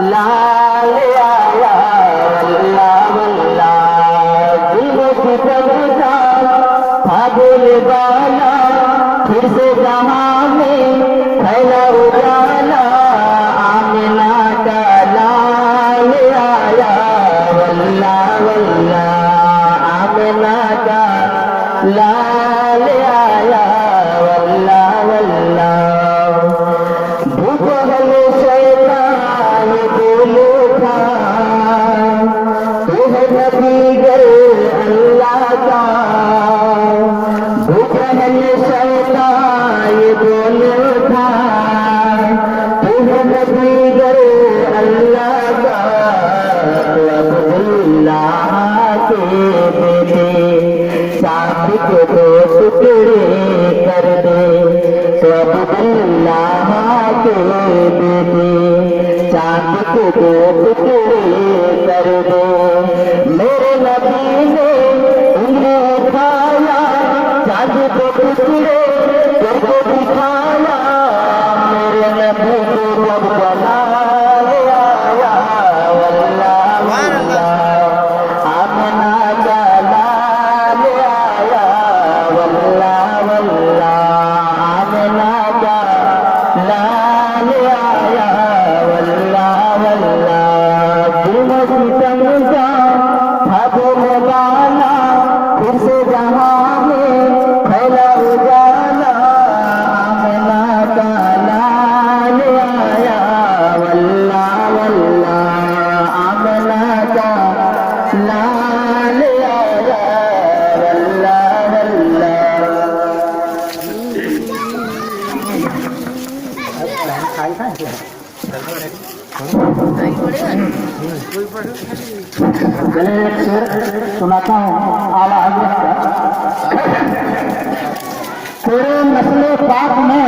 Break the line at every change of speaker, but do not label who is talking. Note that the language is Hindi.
लाल आया वल्लाह वल्लाह। दिल का था बोले वाला, फिर से जहां में फैला उजाला, आमिना का लाल आया वल्लाह वल्लाह। आमिना का लाल आया वल्लाह वल्लाह। भूख हले शैतान बोले था, तू है नबीगर अल्लाह का। भूख हले शैतान बोले था, तू है नबीगर अल्लाह का। तो अब्दुल्लाह के बेटे चांद के दो टुकड़े कर दे। तो अब्दुल्लाह के बेटे चांद के दो टुकड़े कर दे। मेरे नबी ने उंगली उठाया, चांद के टुकड़े करके दिखाया। मेरे नबी को जब जलाल आया वल्लाह वल्लाह। आमिना का लाल आया वल्लाह वल्लाह। आमिना का लाल आया वल्लाह वल्लाह। दिल सितम का था बोले वाला, फिर से जहां में फैला उजाला, आमिना का लाल आया वल्लाह वल्लाह। आमिना का लाल आया वल्लाह वल्लाह। चलिए एक शेर सुनाता हूँ आला हजरत का। तेरे नस्ल पाक में